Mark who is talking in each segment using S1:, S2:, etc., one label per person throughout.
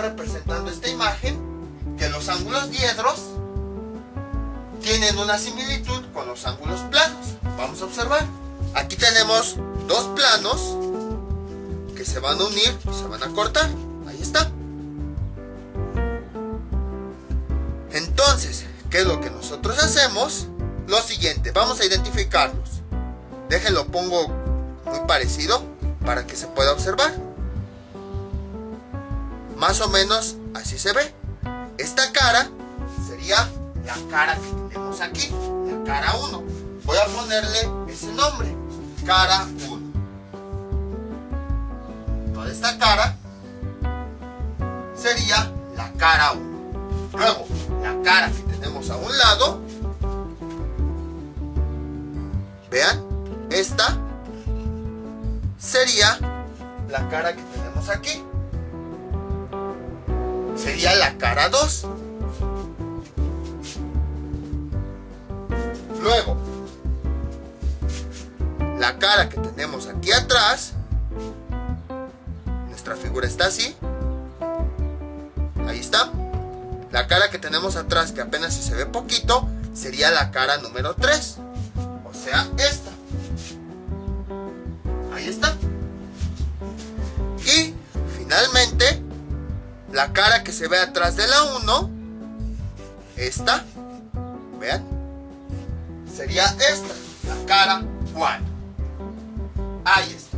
S1: representando esta imagen que los ángulos diedros tienen una similitud con los ángulos planos. Vamos a observar. Aquí tenemos dos planos que se van a unir y se van a cortar. Ahí está. Entonces, ¿qué es lo que nosotros hacemos? Lo siguiente, vamos a identificarlos. Déjenlo, pongo muy parecido para que se pueda observar. Más o menos así se ve. Esta cara sería la cara que tenemos aquí, la cara 1. Voy a ponerle ese nombre, cara 1. Toda esta cara sería la cara 1. Luego, la cara que tenemos a un lado, vean, esta sería la cara que tenemos aquí. Sería la cara 2. Luego, la cara que tenemos aquí atrás, nuestra figura está así. Ahí está. La cara que tenemos atrás, que apenas si se ve poquito, sería la cara número 3. O sea, esta. Ahí está. Y finalmente, la cara que se ve atrás de la 1, esta, vean, sería esta, la cara 4. Ahí está.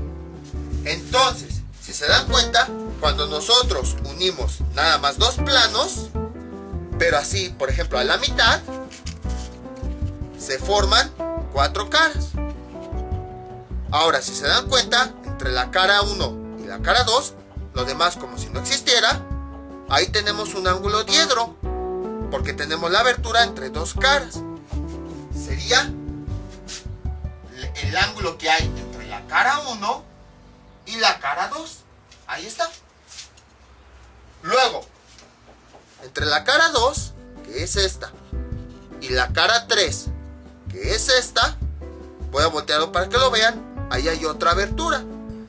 S1: Entonces, si se dan cuenta, cuando nosotros unimos nada más dos planos, pero así, por ejemplo, a la mitad, se forman 4 caras. Ahora, si se dan cuenta, entre la cara 1 y la cara 2, lo demás como si no existiera, ahí tenemos un ángulo diedro, porque tenemos la abertura entre dos caras. Sería el ángulo que hay entre la cara 1 y la cara 2. Ahí está. Luego, entre la cara 2, que es esta, y la cara 3, que es esta, voy a voltearlo para que lo vean, ahí hay otra abertura.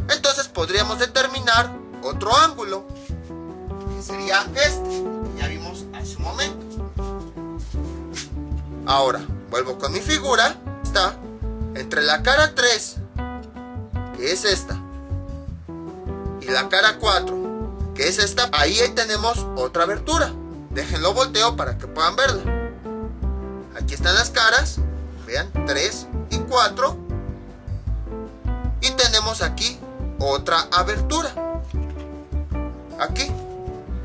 S1: Entonces podríamos determinar otro ángulo, que sería este, que ya vimos hace un momento. Ahora, vuelvo con mi figura. Está entre la cara 3, que es esta, y la cara 4, que es esta. Ahí tenemos otra abertura. Déjenlo volteo para que puedan verla. Aquí están las caras, vean, 3 y 4. Y tenemos aquí otra abertura. Aquí.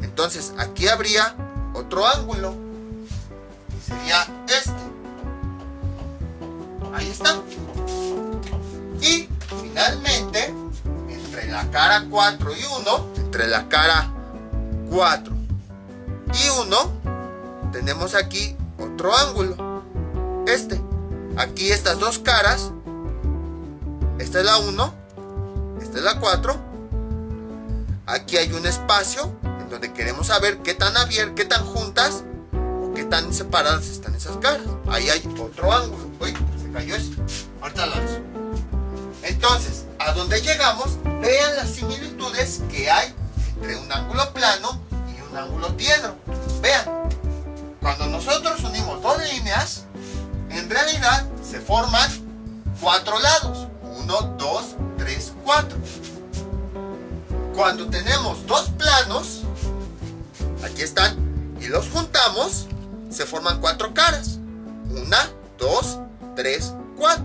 S1: Entonces aquí habría otro ángulo, que sería este. Ahí está. Y finalmente, entre la cara 4 y 1, entre la cara 4 y 1, tenemos aquí otro ángulo, este. Aquí estas dos caras, esta es la 1, esta es la 4. Aquí hay un espacio en donde queremos saber qué tan abiertas, qué tan juntas o qué tan separadas están esas caras. Ahí hay otro ángulo. Uy, se cayó eso. Ahorita lo hago. Entonces, a donde llegamos, vean las similitudes que hay entre un ángulo plano y un ángulo diedro. Vean, cuando nosotros unimos dos líneas, en realidad se forman 4 lados. 1, 2, 3, 4. Cuando tenemos dos planos, aquí están, y los juntamos, se forman 4 caras. 1, 2, 3, 4.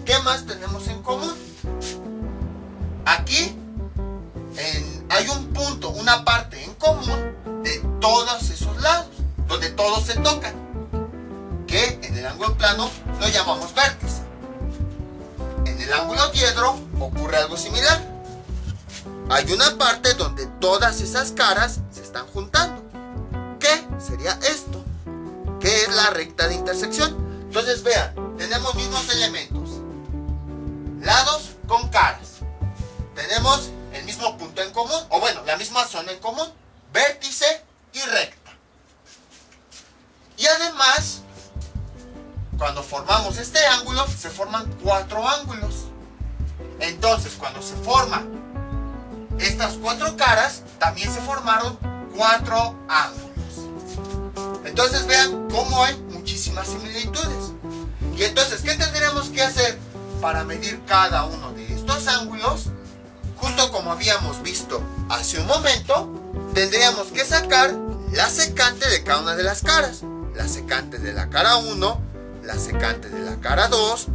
S1: ¿Qué más tenemos en común? Aquí hay un punto, una parte en común de todos esos lados, donde todos se tocan, que en el ángulo plano lo llamamos vértice. En el ángulo diedro ocurre algo similar. Hay una parte donde todas esas caras se están juntando. ¿Qué sería esto? ¿Qué es la recta de intersección? Entonces vean, tenemos mismos elementos, lados con caras. Tenemos el mismo punto en común, o bueno, la misma zona en común, vértice y recta. Y además, cuando formamos este ángulo, se forman 4 ángulos. Entonces, cuando se forman estas 4 caras, también se formaron 4 ángulos. Entonces vean cómo hay muchísimas similitudes. Y entonces, ¿qué tendríamos que hacer para medir cada uno de estos ángulos? Justo como habíamos visto hace un momento, tendríamos que sacar la secante de cada una de las caras. La secante de la cara 1, la secante de la cara 2,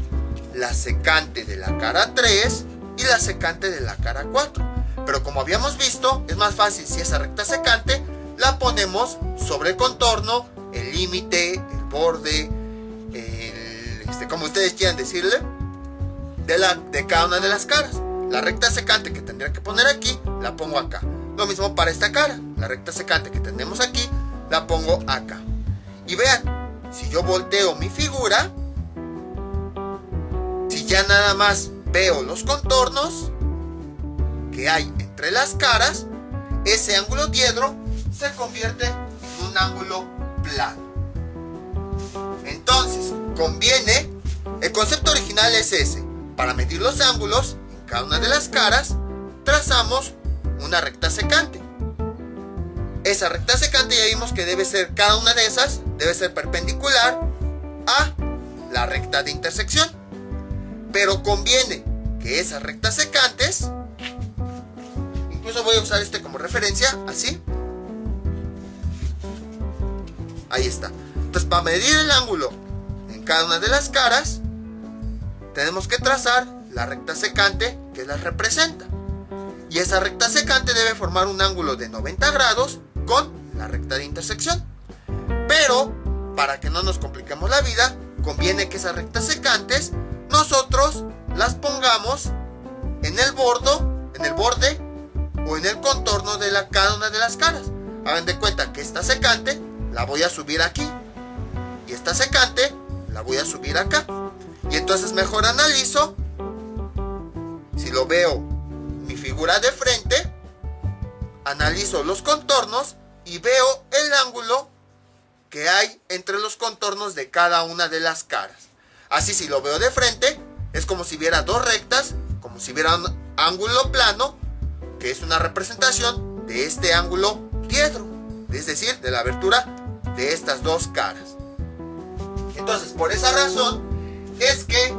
S1: la secante de la cara 3 y la secante de la cara 4. Pero como habíamos visto, es más fácil si esa recta secante la ponemos sobre el contorno, el límite, el borde, como ustedes quieran decirle, de cada una de las caras. La recta secante que tendría que poner aquí, la pongo acá. Lo mismo para esta cara. La recta secante que tenemos aquí, la pongo acá. Y vean, si yo volteo mi figura, si ya nada más veo los contornos que hay entre las caras, ese ángulo diedro se convierte en un ángulo plano. Entonces, conviene, el concepto original es ese. Para medir los ángulos en cada una de las caras, trazamos una recta secante. Esa recta secante ya vimos que debe ser, cada una de esas debe ser perpendicular a la recta de intersección. Pero conviene que esas rectas secantes, incluso voy a usar este como referencia, así. Ahí está. Entonces, para medir el ángulo en cada una de las caras, tenemos que trazar la recta secante que las representa. Y esa recta secante debe formar un ángulo de 90 grados con la recta de intersección. Pero, para que no nos compliquemos la vida, conviene que esas rectas secantes nosotros las pongamos en el borde o en el contorno de cada una de las caras. Hagan de cuenta que esta secante la voy a subir aquí y esta secante la voy a subir acá. Y entonces mejor analizo, si lo veo mi figura de frente, analizo los contornos y veo el ángulo que hay entre los contornos de cada una de las caras. Así, si lo veo de frente, es como si viera dos rectas, como si viera un ángulo plano, que es una representación de este ángulo diedro, es decir, de la abertura de estas dos caras. Entonces, por esa razón es que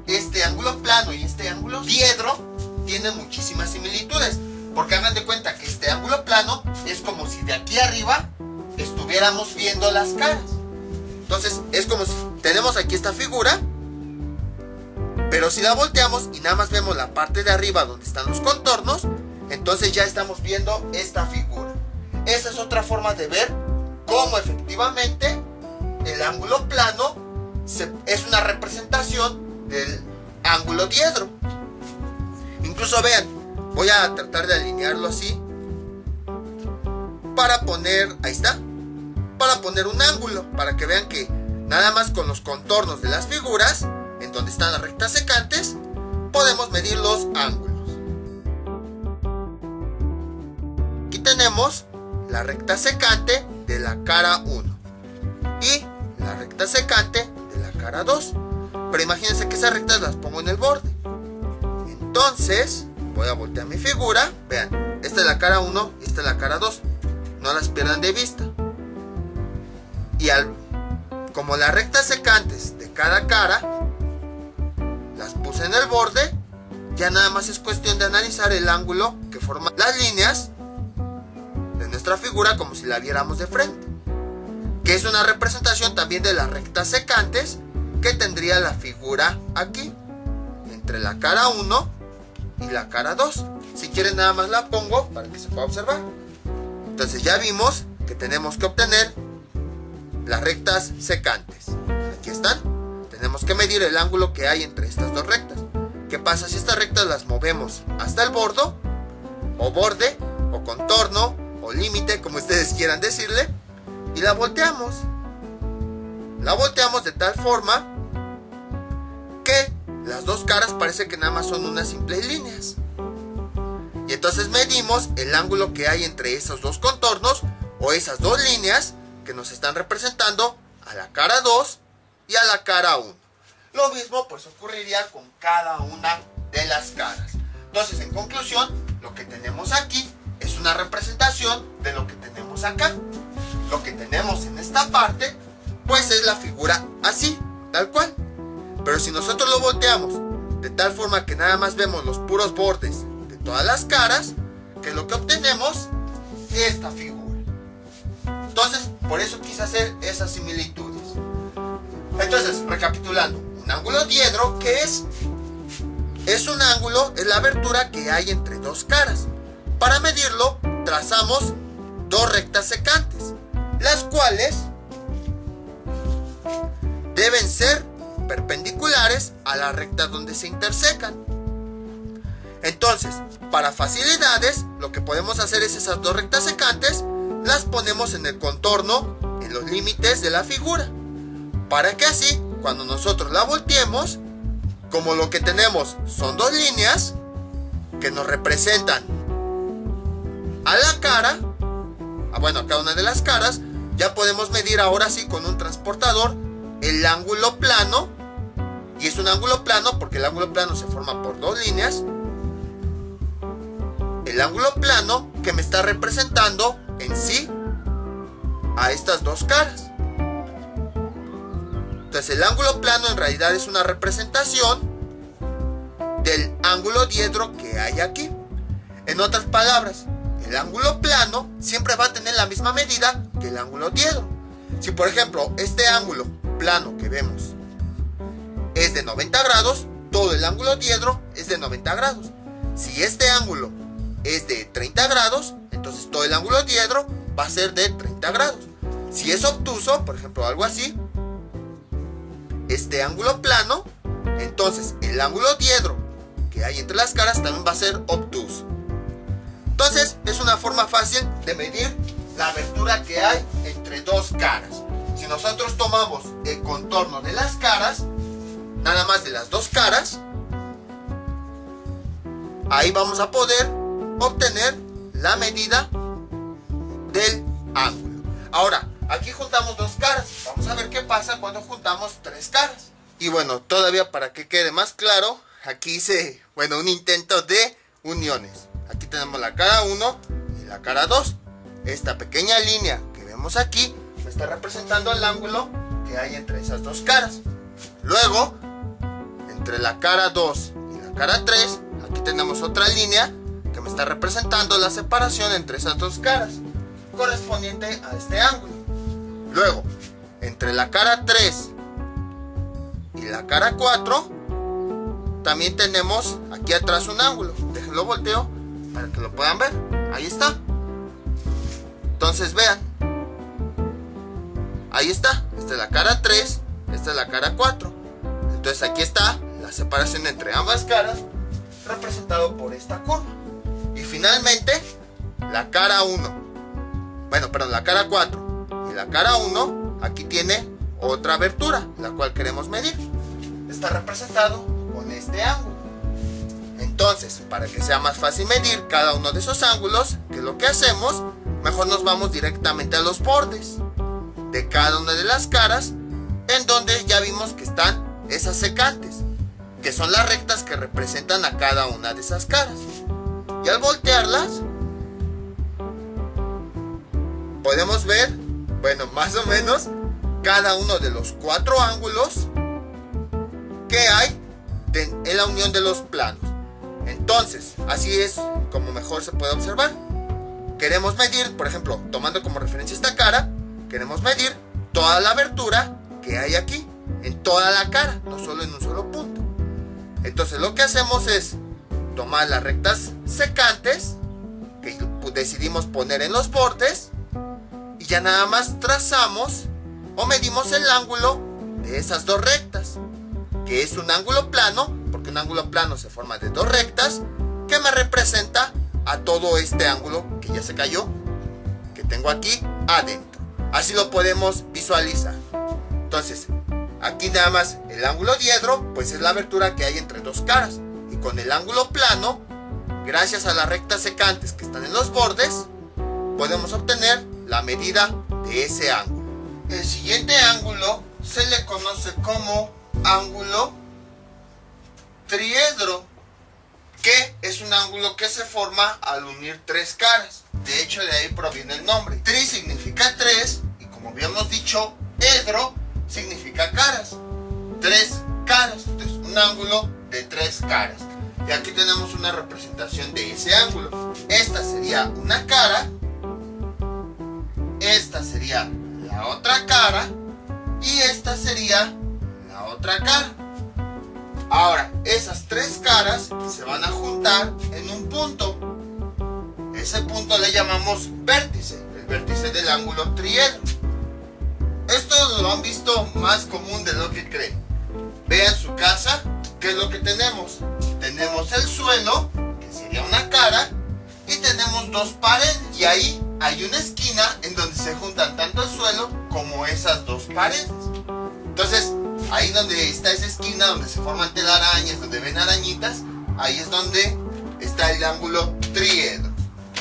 S1: este ángulo plano y este ángulo diedro tienen muchísimas similitudes, porque hagan de cuenta que este ángulo plano es como si de aquí arriba estuviéramos viendo las caras. Entonces es como si tenemos aquí esta figura, pero si la volteamos y nada más vemos la parte de arriba donde están los contornos, entonces ya estamos viendo esta figura. Esa es otra forma de ver cómo efectivamente el ángulo plano es una representación del ángulo diedro. Incluso vean, voy a tratar de alinearlo así para poner, ahí está, para poner un ángulo, para que vean que nada más con los contornos de las figuras, en donde están las rectas secantes, podemos medir los ángulos. Aquí tenemos la recta secante de la cara 1 y la recta secante de la cara 2. Pero imagínense que esas rectas las pongo en el borde. Entonces, voy a voltear mi figura. Vean, esta es la cara 1 y esta es la cara 2. No las pierdan de vista. Y como las rectas secantes de cada cara las puse en el borde, ya nada más es cuestión de analizar el ángulo que forman las líneas de nuestra figura como si la viéramos de frente, que es una representación también de las rectas secantes que tendría la figura aquí, entre la cara 1 y la cara 2. Si quieren nada más la pongo para que se pueda observar. Entonces ya vimos que tenemos que obtener las rectas secantes. Aquí están. Tenemos que medir el ángulo que hay entre estas dos rectas. ¿Qué pasa si estas rectas las movemos hasta el borde, o contorno, o límite, como ustedes quieran decirle, y la volteamos? La volteamos de tal forma que las dos caras parece que nada más son unas simples líneas. Y entonces medimos el ángulo que hay entre esos dos contornos o esas dos líneas que nos están representando a la cara 2 y a la cara 1. Lo mismo pues ocurriría con cada una de las caras. Entonces, en conclusión, lo que tenemos aquí es es una representación de lo que tenemos acá. Lo que tenemos en esta parte, pues es la figura así, tal cual. Pero si nosotros lo volteamos de tal forma que nada más vemos los puros bordes de todas las caras, ¿qué es lo que obtenemos? Esta figura. Entonces, por eso quise hacer esas similitudes. Entonces, recapitulando, un ángulo diedro, ¿qué es? Es un ángulo, es la abertura que hay entre dos caras. Para medirlo, trazamos dos rectas secantes, las cuales deben ser perpendiculares a la recta donde se intersecan. Entonces, para facilidades, lo que podemos hacer es esas dos rectas secantes las ponemos en el contorno, en los límites de la figura, para que así, cuando nosotros la volteemos, como lo que tenemos son dos líneas que nos representan a la cara, bueno, a cada una de las caras, ya podemos medir ahora sí con un transportador el ángulo plano. Y es un ángulo plano porque el ángulo plano se forma por dos líneas. El ángulo plano que me está representando en sí a estas dos caras. Entonces el ángulo plano en realidad es una representación del ángulo diedro que hay aquí. En otras palabras, el ángulo plano siempre va a tener la misma medida que el ángulo diedro. Si por ejemplo este ángulo plano que vemos es de 90 grados, todo el ángulo diedro es de 90 grados. Si este ángulo es de 30 grados, entonces todo el ángulo diedro va a ser de 30 grados. Si es obtuso, por ejemplo algo así, este ángulo plano, entonces el ángulo diedro que hay entre las caras también va a ser obtuso. Entonces es una forma fácil de medir la abertura que hay entre dos caras. Si nosotros tomamos el contorno de las caras, nada más de las dos caras, ahí vamos a poder obtener la medida del ángulo. Ahora, aquí juntamos dos caras. Vamos a ver qué pasa cuando juntamos tres caras. Y bueno, todavía para que quede más claro, aquí hice, bueno, un intento de uniones. Aquí tenemos la cara 1 y la cara 2. Esta pequeña línea que vemos aquí me está representando el ángulo que hay entre esas dos caras. Luego, entre la cara 2 y la cara 3, aquí tenemos otra línea que me está representando la separación entre esas dos caras, correspondiente a este ángulo. Luego, entre la cara 3 y la cara 4, también tenemos aquí atrás un ángulo. Déjenlo volteo para que lo puedan ver. Ahí está. Entonces vean. Ahí está. Esta es la cara 3, esta es la cara 4. Entonces aquí está la separación entre ambas caras, representado por esta curva. Y finalmente, la cara 1. Bueno, perdón, la cara 4 y la cara 1, aquí tiene otra abertura, la cual queremos medir. Está representado con este ángulo. Entonces, para que sea más fácil medir cada uno de esos ángulos, ¿qué es lo que hacemos? Mejor nos vamos directamente a los bordes de cada una de las caras, en donde ya vimos que están esas secantes, que son las rectas que representan a cada una de esas caras. Y al voltearlas, podemos ver, bueno, más o menos, cada uno de los cuatro ángulos que hay en la unión de los planos. Entonces, así es como mejor se puede observar. Queremos medir, por ejemplo, tomando como referencia esta cara, queremos medir toda la abertura que hay aquí, en toda la cara, no solo en un solo punto. Entonces lo que hacemos es tomar las rectas secantes que decidimos poner en los bordes y ya nada más trazamos o medimos el ángulo de esas dos rectas, que es un ángulo plano, porque un ángulo plano se forma de dos rectas, que me representa a todo este ángulo que ya se cayó, que tengo aquí adentro. Así lo podemos visualizar. Entonces, aquí nada más el ángulo diedro, pues es la abertura que hay entre dos caras. Y con el ángulo plano, gracias a las rectas secantes que están en los bordes, podemos obtener la medida de ese ángulo. El siguiente ángulo se le conoce como ángulo triedro, que es un ángulo que se forma al unir tres caras. De hecho, de ahí proviene el nombre. Tri significa tres, y como habíamos dicho, edro significa caras. Tres caras. Entonces, un ángulo de tres caras. Y aquí tenemos una representación de ese ángulo. Esta sería una cara. Esta sería la otra cara. Y esta sería la otra cara. Ahora, esas tres caras se van a juntar en un punto. Ese punto le llamamos vértice. El vértice del ángulo triedro. Esto lo han visto más común de lo que creen. Vean su casa. ¿Qué es lo que tenemos? Tenemos el suelo, que sería una cara, y tenemos dos paredes. Y ahí hay una esquina en donde se juntan tanto el suelo como esas dos paredes. Entonces, ahí donde está esa esquina, donde se forman telarañas, donde ven arañitas, ahí es donde está el ángulo triedro.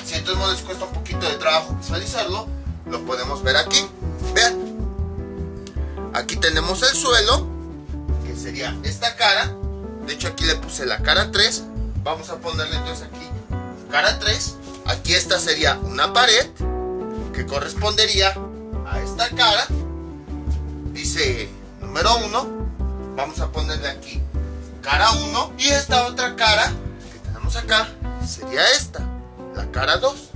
S1: Si de todos modos les cuesta un poquito de trabajo visualizarlo, lo podemos ver aquí. Vean. Aquí tenemos el suelo, que sería esta cara. De hecho, aquí le puse la cara 3. Vamos a ponerle entonces aquí cara 3. Aquí esta sería una pared que correspondería a esta cara. Dice número 1. Vamos a ponerle aquí cara 1. Y esta otra cara que tenemos acá sería esta, la cara 2.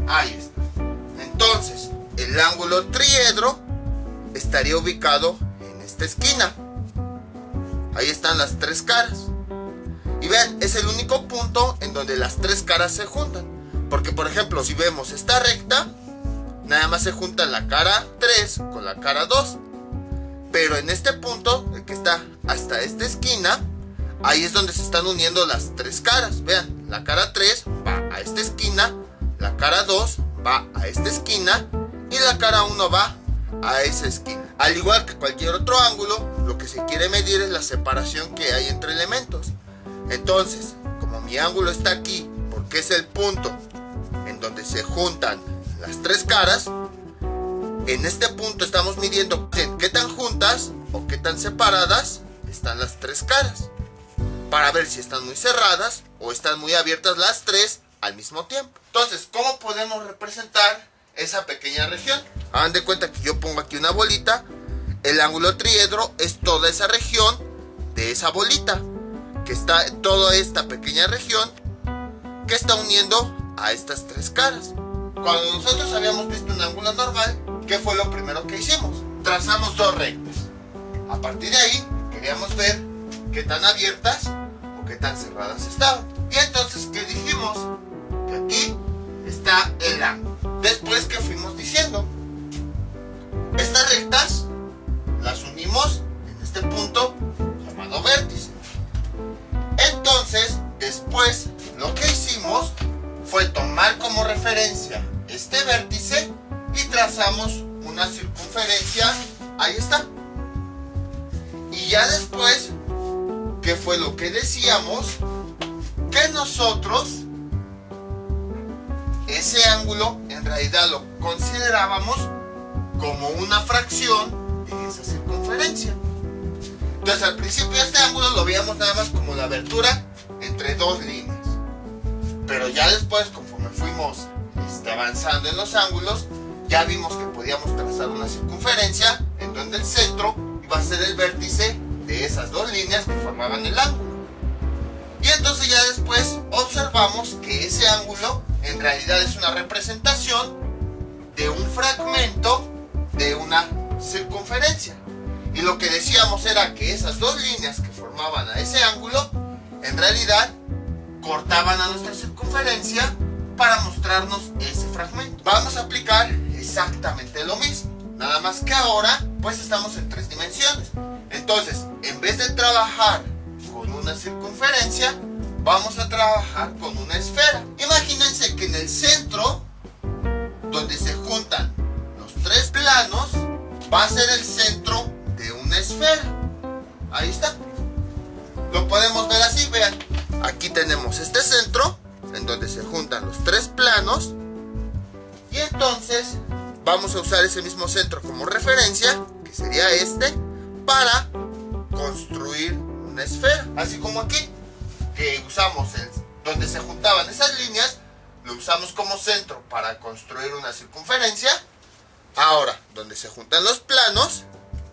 S1: Ahí está. Entonces, el ángulo triedro estaría ubicado en esta esquina. Ahí están las tres caras. Y vean, es el único punto en donde las tres caras se juntan. Porque, por ejemplo, si vemos esta recta, nada más se juntan la cara 3 con la cara 2. Pero en este punto, el que está hasta esta esquina, ahí es donde se están uniendo las tres caras. Vean, la cara 3 va a esta esquina, la cara 2 va a esta esquina y la cara 1 va a esa esquina. Al igual que cualquier otro ángulo, lo que se quiere medir es la separación que hay entre elementos. Entonces, como mi ángulo está aquí, porque es el punto en donde se juntan las tres caras, en este punto estamos midiendo qué tan juntas o qué tan separadas están las tres caras, para ver si están muy cerradas o están muy abiertas las tres al mismo tiempo. Entonces, ¿cómo podemos representar esa pequeña región? Hagan de cuenta que yo pongo aquí una bolita. El ángulo triedro es toda esa región de esa bolita, que está en toda esta pequeña región que está uniendo a estas tres caras. Cuando nosotros habíamos visto un ángulo normal, ¿qué fue lo primero que hicimos? Trazamos dos rectas. A partir de ahí queríamos ver qué tan abiertas o qué tan cerradas estaban. Y entonces, ¿qué dijimos? Que aquí está el ángulo. Después, ¿qué fuimos diciendo? Estas rectas las unimos en este punto llamado vértice. Entonces, después lo que hicimos fue tomar como referencia este vértice y trazamos una circunferencia. Ahí está. Y ya después, ¿qué fue lo que decíamos? Que nosotros ese ángulo en realidad lo considerábamos como una fracción de esa circunferencia. Entonces, al principio este ángulo lo veíamos nada más como la abertura entre dos líneas. Pero ya después, conforme fuimos avanzando en los ángulos, ya vimos que podíamos trazar una circunferencia en donde el centro iba a ser el vértice de esas dos líneas que formaban el ángulo. Y entonces ya después observamos que ese ángulo en realidad es una representación de un fragmento de una circunferencia. Y lo que decíamos era que esas dos líneas que formaban a ese ángulo, en realidad cortaban a nuestra circunferencia para mostrarnos ese fragmento. Vamos a aplicar exactamente lo mismo, nada más que ahora pues estamos en tres dimensiones. Entonces, en vez de trabajar con una circunferencia, vamos a trabajar con una esfera. Imagínense que en el centro, donde se juntan los tres planos, va a ser el centro de una esfera. Ahí está. Lo podemos ver así, vean. Aquí tenemos este centro, en donde se juntan los tres planos. Y entonces vamos a usar ese mismo centro como referencia, que sería este, para construir una esfera. Así como aquí, que usamos donde se juntaban esas líneas lo usamos como centro para construir una circunferencia. Ahora, donde se juntan los planos,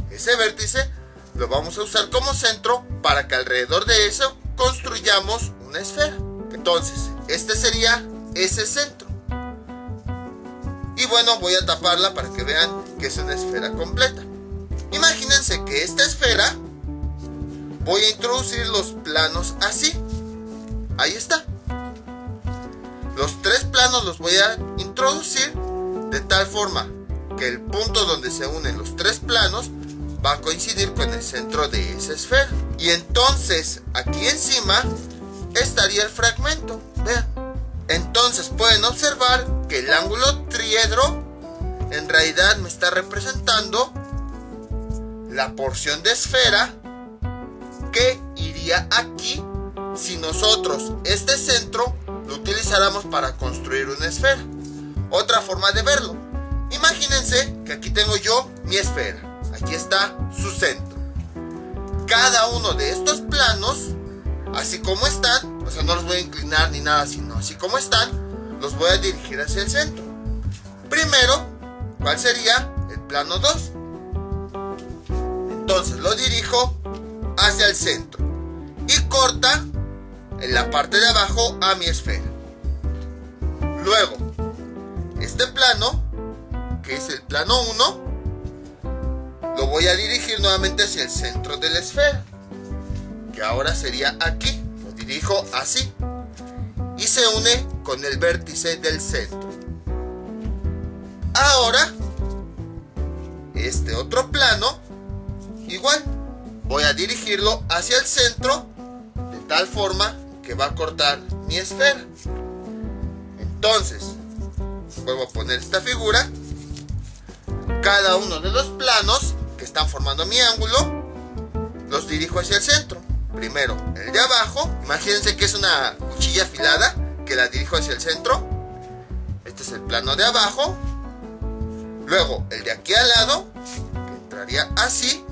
S1: ese vértice lo vamos a usar como centro para que alrededor de eso construyamos una esfera. Entonces, este sería ese centro. Y bueno, voy a taparla para que vean que es una esfera completa. Imagínense que esta esfera voy a introducir los planos así. Ahí está. Los tres planos los voy a introducir de tal forma que el punto donde se unen los tres planos va a coincidir con el centro de esa esfera. Y entonces aquí encima estaría el fragmento. Vean. Entonces pueden observar que el ángulo triedro en realidad me está representando la porción de esfera que iría aquí si nosotros este centro lo utilizáramos para construir una esfera. Otra forma de verlo: imagínense que aquí tengo yo mi esfera, aquí está su centro. Cada uno de estos planos, así como están, o sea, no los voy a inclinar ni nada, sino así como están, los voy a dirigir hacia el centro. Primero, ¿cuál sería? El plano 2. Entonces lo dirijo hacia el centro y corta en la parte de abajo a mi esfera. Luego, este plano, que es el plano 1, lo voy a dirigir nuevamente hacia el centro de la esfera, que ahora sería aquí. Lo dirijo así y se une con el vértice del centro. Ahora, este otro plano, igual, voy a dirigirlo hacia el centro de tal forma que va a cortar mi esfera. Entonces, vuelvo a poner esta figura. Cada uno de los planos que están formando mi ángulo los dirijo hacia el centro. Primero el de abajo, imagínense que es una cuchilla afilada que la dirijo hacia el centro. Este es el plano de abajo. Luego el de aquí al lado, que entraría así.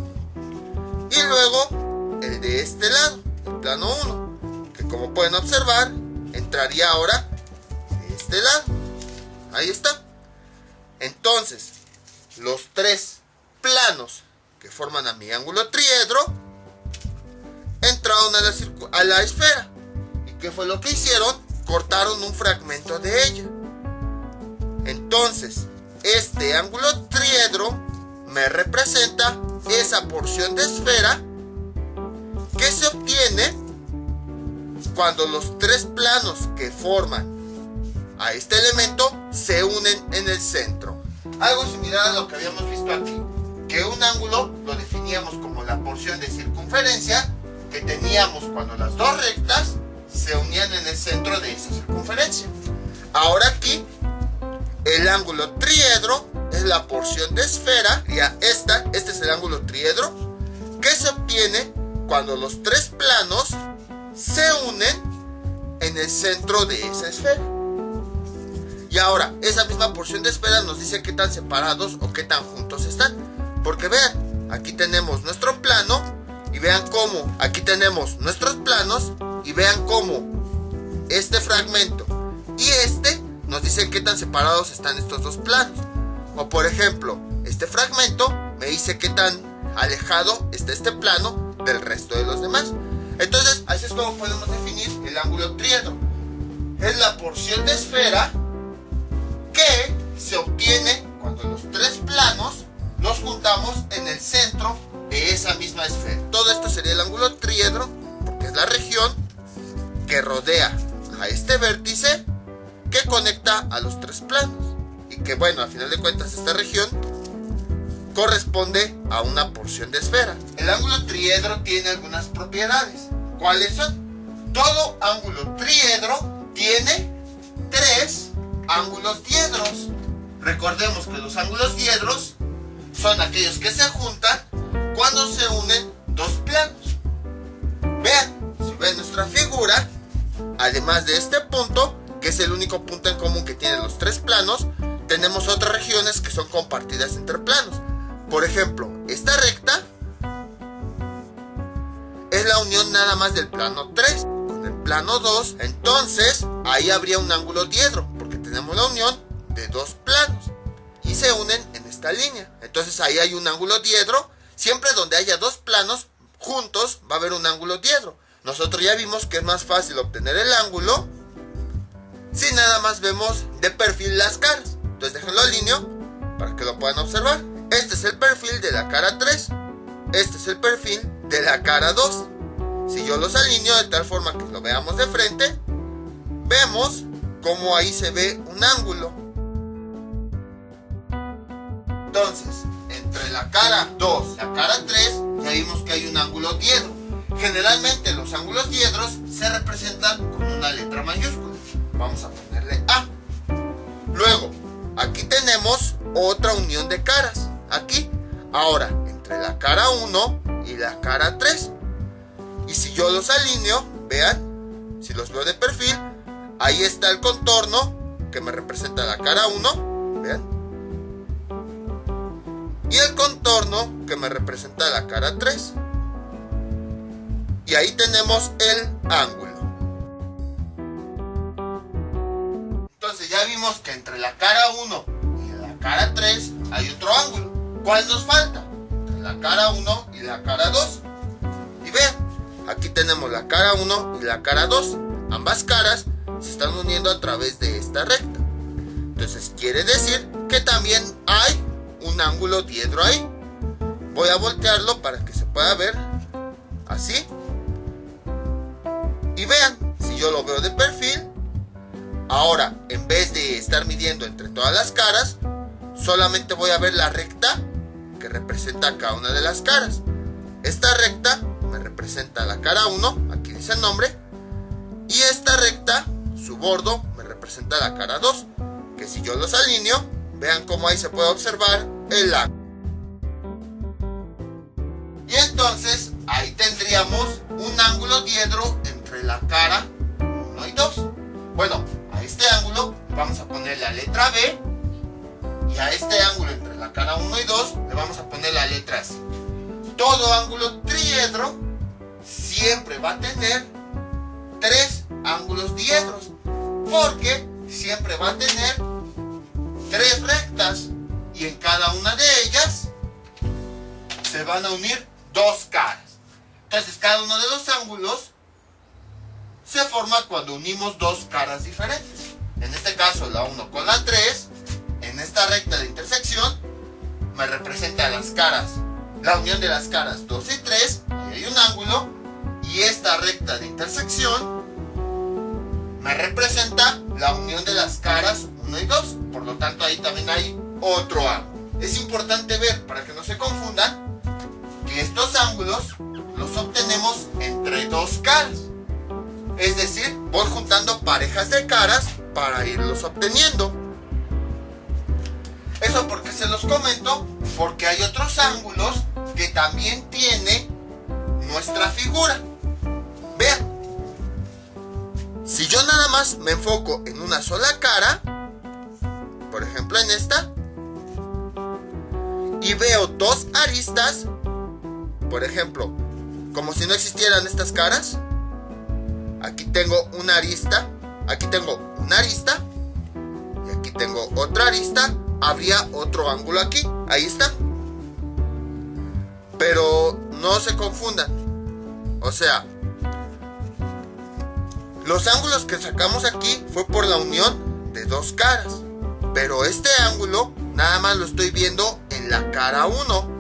S1: Y luego el de este lado, el plano 1, que como pueden observar entraría ahora de este lado. Ahí está. Entonces, los tres planos que forman a mi ángulo triedro entraron a la esfera. ¿Y qué fue lo que hicieron? Cortaron un fragmento de ella. Entonces, este ángulo triedro me representa esa porción de esfera que se obtiene cuando los tres planos que forman a este elemento se unen en el centro. Algo similar a lo que habíamos visto aquí, que un ángulo lo definíamos como la porción de circunferencia que teníamos cuando las dos rectas se unían en el centro de esa circunferencia. Ahora aquí, el ángulo triedro es la porción de esfera, ya este es el ángulo triedro, que se obtiene cuando los tres planos se unen en el centro de esa esfera. Y ahora, esa misma porción de esfera nos dice qué tan separados o qué tan juntos están. Porque vean, aquí tenemos nuestro plano y vean cómo aquí tenemos nuestros planos y vean cómo este fragmento y este nos dice qué tan separados están estos dos planos. O por ejemplo, este fragmento me dice qué tan alejado está este plano del resto de los demás. Entonces, así es como podemos definir el ángulo triedro. Es la porción de esfera que se obtiene cuando los tres planos los juntamos en el centro de esa misma esfera. Todo esto sería el ángulo triedro, porque es la región que rodea a este vértice que conecta a los tres planos. Y que bueno, al final de cuentas esta región corresponde a una porción de esfera. El ángulo triedro tiene algunas propiedades. ¿Cuáles son? Todo ángulo triedro tiene tres ángulos diedros. Recordemos que los ángulos diedros son aquellos que se juntan cuando se unen dos planos. Vean, si ven nuestra figura, además de este punto, que es el único punto en común que tienen los tres planos, tenemos otras regiones que son compartidas entre planos. Por ejemplo, esta recta es la unión nada más del plano 3 con el plano 2, entonces ahí habría un ángulo diedro. tenemos la unión de dos planos y se unen en esta línea. Entonces ahí hay un ángulo diedro. Siempre donde haya dos planos juntos va a haber un ángulo diedro. Nosotros ya vimos que es más fácil obtener el ángulo si nada más vemos de perfil las caras. Entonces déjenlo alineo para que lo puedan observar. Este es el perfil de la cara 3. Este es el perfil de la cara 2. Si yo los alineo de tal forma que lo veamos de frente, vemos cómo ahí se ve un ángulo. Entonces, entre la cara 2 y la cara 3, ya vimos que hay un ángulo diedro. Generalmente los ángulos diedros se representan con una letra mayúscula. Vamos a ponerle A. Luego, aquí tenemos otra unión de caras. Aquí. Ahora, entre la cara 1 y la cara 3. Y si yo los alineo, vean, si los veo de perfil, ahí está el contorno que me representa la cara 1. Vean. Y el contorno que me representa la cara 3. Y ahí tenemos el ángulo. Entonces ya vimos que entre la cara 1 y la cara 3 hay otro ángulo. ¿Cuál nos falta? Entre la cara 1 y la cara 2. Y vean, aquí tenemos la cara 1 y la cara 2. Ambas caras se están uniendo a través de esta recta. Entonces quiere decir que también hay un ángulo diedro ahí. Voy a voltearlo para que se pueda ver así. Y vean, si yo lo veo de perfil, ahora en vez de estar midiendo entre todas las caras, solamente voy a ver la recta que representa cada una de las caras. Esta recta me representa la cara 1, aquí dice el nombre, y esta recta, su bordo, me representa la cara 2, que si yo los alineo, vean cómo ahí se puede observar el ángulo. Y entonces ahí tendríamos un ángulo diedro entre la cara 1 y 2. Bueno, a este ángulo vamos a poner la letra B. Y a este ángulo entre la cara 1 y 2 le vamos a poner la letra C. Todo ángulo triedro siempre va a tener tres ángulos diedros, porque siempre va a tener tres rectas y en cada una de ellas se van a unir dos caras. Entonces cada uno de los ángulos se forma cuando unimos dos caras diferentes. En este caso la 1 con la 3, en esta recta de intersección me representa las caras, la unión de las caras 2 y 3, y hay un ángulo, y esta recta de intersección me representa la unión de las caras 1 y 2, por lo tanto ahí también hay otro ángulo. Es importante ver, para que no se confundan, que estos ángulos los obtenemos entre dos caras. Es decir, voy juntando parejas de caras para irlos obteniendo. ¿Eso porque se los comento? Porque hay otros ángulos que también tiene nuestra figura. Vean, si yo nada más me enfoco en una sola cara, por ejemplo en esta, y veo dos aristas, por ejemplo, como si no existieran estas caras, aquí tengo una arista, aquí tengo una arista, y aquí tengo otra arista, habría otro ángulo aquí, ahí está. Pero no se confundan, o sea, los ángulos que sacamos aquí fue por la unión de dos caras, pero este ángulo nada más lo estoy viendo en la cara 1.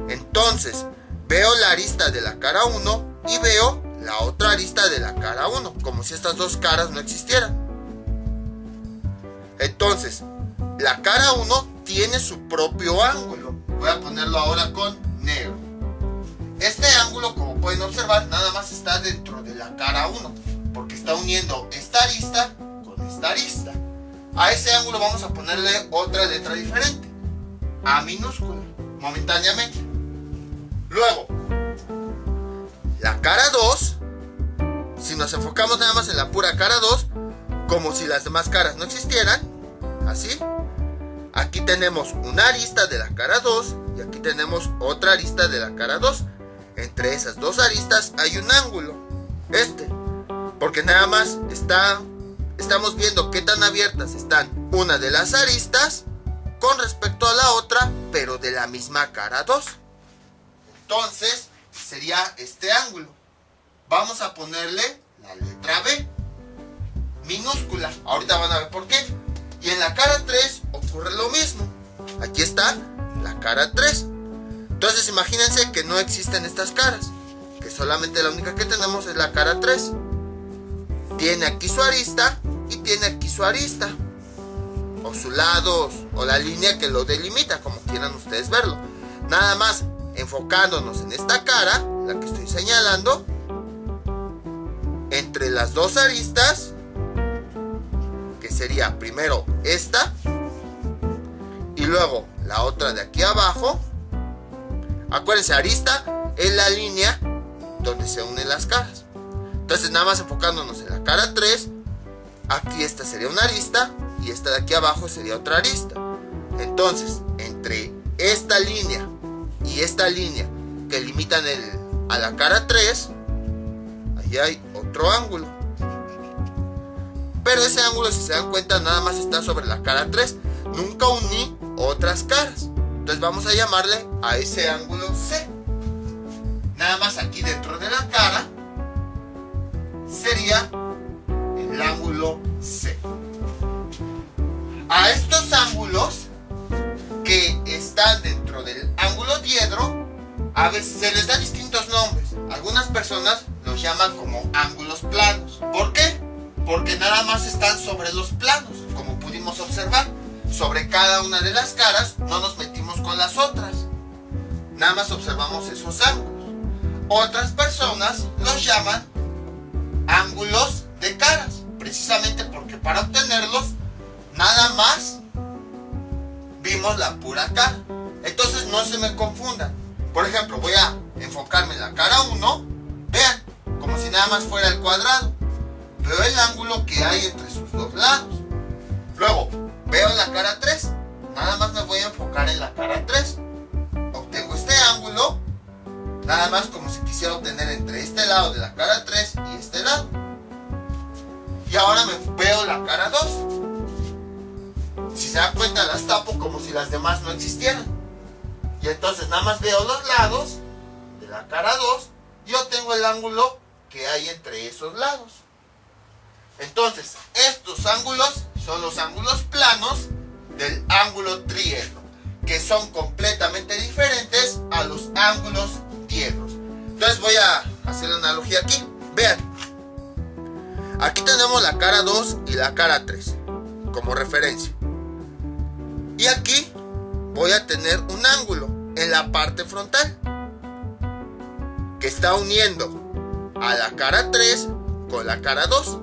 S1: Entonces, veo la arista de la cara 1 y veo la otra arista de la cara 1, como si estas dos caras no existieran. Entonces, la cara 1 tiene su propio ángulo. Voy a ponerlo ahora con negro. Este ángulo, como pueden observar, nada más está dentro de la cara 1, porque está uniendo esta arista con esta arista. A ese ángulo vamos a ponerle otra letra diferente, A minúscula, momentáneamente. Luego, la cara 2, si nos enfocamos nada más en la pura cara 2, como si las demás caras no existieran, así, aquí tenemos una arista de la cara 2 y aquí tenemos otra arista de la cara 2. Entre esas dos aristas hay un ángulo, este. porque nada más estamos viendo qué tan abiertas están una de las aristas con respecto a la otra, pero de la misma cara 2. Entonces sería este ángulo. Vamos a ponerle la letra B minúscula. Ahorita van a ver por qué. Y en la cara 3 ocurre lo mismo. Aquí está la cara 3. Entonces imagínense que no existen estas caras, que solamente la única que tenemos es la cara 3. Tiene aquí su arista y tiene aquí su arista, o su lado, o la línea que lo delimita, como quieran ustedes verlo. Nada más enfocándonos en esta cara, la que estoy señalando, entre las dos aristas, que sería primero esta y luego la otra de aquí abajo. Acuérdense, arista es la línea donde se unen las caras. Entonces nada más enfocándonos en la cara 3, aquí esta sería una arista y esta de aquí abajo sería otra arista. Entonces entre esta línea y esta línea que limitan a la cara 3, ahí hay otro ángulo. Pero ese ángulo, si se dan cuenta, nada más está sobre la cara 3. Nunca uní otras caras. Entonces vamos a llamarle a ese ángulo C. Nada más aquí dentro de la cara sería el ángulo C. A estos ángulos que están dentro del ángulo diedro, a veces se les da distintos nombres. Algunas personas los llaman como ángulos planos. ¿Por qué? Porque nada más están sobre los planos, como pudimos observar. Sobre cada una de las caras no nos metimos con las otras. Nada más observamos esos ángulos. Otras personas los llaman ángulos de caras, precisamente porque para obtenerlos nada más vimos la pura cara. Entonces no se me confundan. Por ejemplo, voy a enfocarme en la cara 1. Vean, como si nada más fuera el cuadrado. Veo el ángulo que hay entre sus dos lados. Luego veo la cara 3. Nada más me voy a enfocar en la cara 3. Obtengo este ángulo, nada más como si quisiera obtener entre este lado de la cara 3 y este lado. Y ahora me veo la cara 2. Si se dan cuenta, las tapo como si las demás no existieran. Y entonces nada más veo los lados de la cara 2 y obtengo el ángulo que hay entre esos lados. Entonces, estos ángulos son los ángulos planos del ángulo triedro, que son completamente diferentes a los ángulos diedros. Entonces voy a hacer la analogía aquí. Vean, aquí tenemos la cara 2 y la cara 3 como referencia. Y aquí voy a tener un ángulo en la parte frontal que está uniendo a la cara 3 con la cara 2.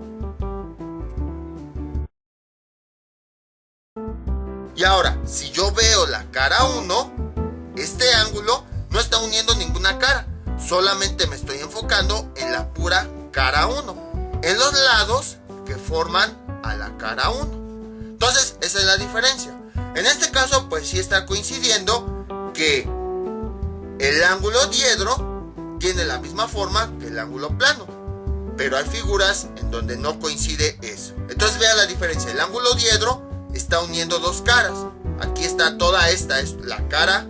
S1: Y ahora, si yo veo la cara 1, este ángulo no está uniendo ninguna cara, solamente me estoy enfocando en la pura cara 1, en los lados que forman a la cara 1. Entonces, esa es la diferencia. En este caso, pues sí está coincidiendo que el ángulo diedro tiene la misma forma que el ángulo plano, pero hay figuras en donde no coincide eso. Entonces vean la diferencia. El ángulo diedro está uniendo dos caras. Aquí está, toda esta es la cara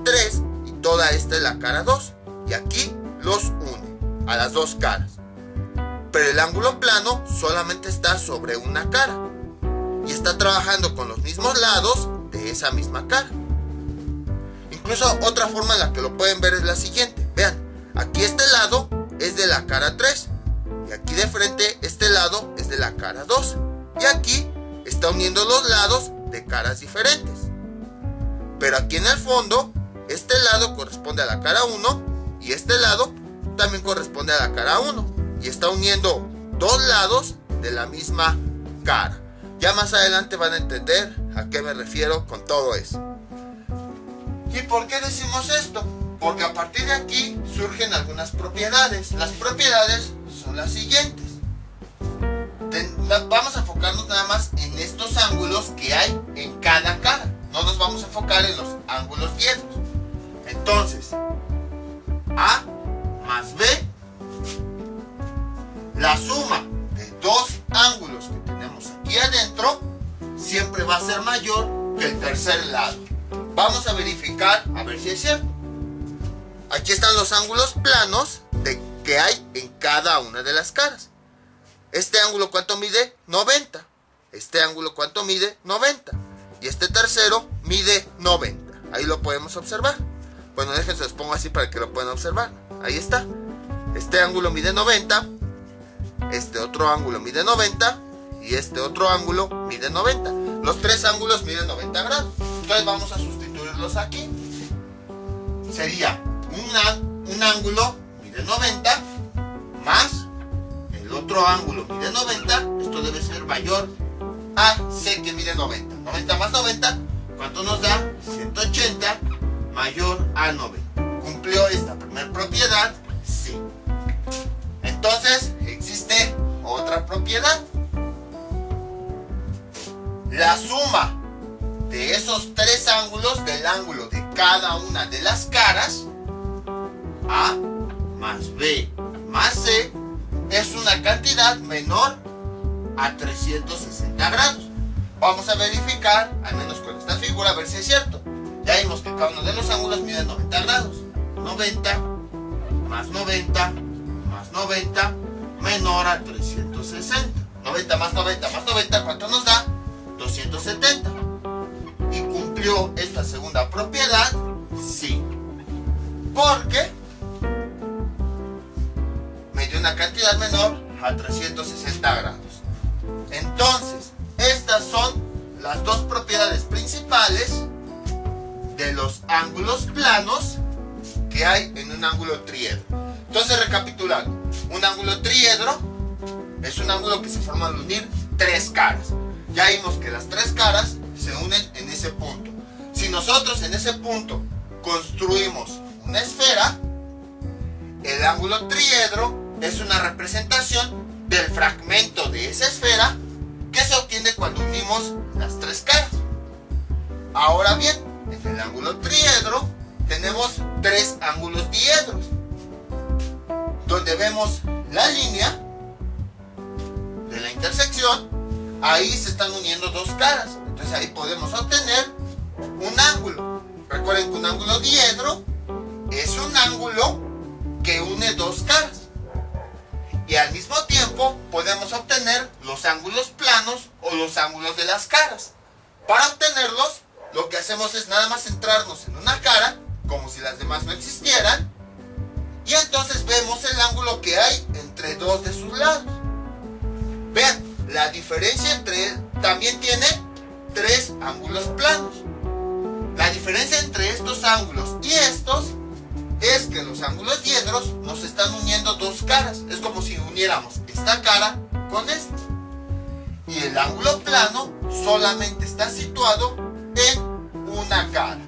S1: 3 y toda esta es la cara 2. Y aquí los une a las dos caras. Pero el ángulo plano solamente está sobre una cara y está trabajando con los mismos lados de esa misma cara. Incluso otra forma en la que lo pueden ver es la siguiente. Vean, aquí este lado es de la cara 3 y aquí de frente este lado es de la cara 2. Y aquí está uniendo los lados de caras diferentes. Pero aquí en el fondo, este lado corresponde a la cara 1 y este lado también corresponde a la cara 1. Y está uniendo dos lados de la misma cara. Ya más adelante van a entender a qué me refiero con todo eso. ¿Y por qué decimos esto? Porque a partir de aquí surgen algunas propiedades. Las propiedades son las siguientes. Vamos a enfocarnos nada más en estos ángulos que hay en cada cara. No nos vamos a enfocar en los ángulos diedros. Entonces, A más B, la suma siempre va a ser mayor que el tercer lado. Vamos a verificar a ver si es cierto. Aquí están los ángulos planos que hay en cada una de las caras. Este ángulo, ¿cuánto mide? 90. Este ángulo, ¿cuánto mide? 90. Y este tercero mide 90. Ahí lo podemos observar. Bueno, déjense, los pongo así para que lo puedan observar. Ahí está. Este ángulo mide 90. Este otro ángulo mide 90. Y este otro ángulo mide 90. Los tres ángulos miden 90 grados. Entonces vamos a sustituirlos aquí. Sería un ángulo mide 90 más el otro ángulo mide 90. Esto debe ser mayor a C, que mide 90. 90 más 90, ¿cuánto nos da? 180 mayor a 90. ¿Cumplió esta primera propiedad? Sí. Entonces, existe otra propiedad. La suma de esos tres ángulos, del ángulo de cada una de las caras, A más B más C, es una cantidad menor a 360 grados. Vamos a verificar, al menos con esta figura, a ver si es cierto. Ya vimos que cada uno de los ángulos mide 90 grados. 90 más 90 más 90 menor a 360. 90 más 90 más 90, ¿cuánto nos da? 270. ¿Y cumplió esta segunda propiedad? Sí. Porque me dio una cantidad menor a 360 grados. Entonces, estas son las dos propiedades principales de los ángulos planos que hay en un ángulo triedro. Entonces, recapitulando, un ángulo triedro es un ángulo que se forma al unir tres caras. Ya vimos que las tres caras se unen en ese punto. Si nosotros en ese punto construimos una esfera, el ángulo triedro es una representación del fragmento de esa esfera que se obtiene cuando unimos las tres caras. Ahora bien, en el ángulo triedro tenemos tres ángulos diedros, donde vemos la línea de la intersección. Ahí se están uniendo dos caras, entonces ahí podemos obtener un ángulo. Recuerden que un ángulo diedro es un ángulo que une dos caras. Y al mismo tiempo podemos obtener los ángulos planos o los ángulos de las caras. Para obtenerlos, lo que hacemos es nada más centrarnos en una cara, como si las demás no existieran, y entonces vemos el ángulo que hay entre dos de sus lados. Vean, la diferencia entre también tiene tres ángulos planos. La diferencia entre estos ángulos y estos es que los ángulos diedros nos están uniendo dos caras. Es como si uniéramos esta cara con esta. Y el ángulo plano solamente está situado en una cara.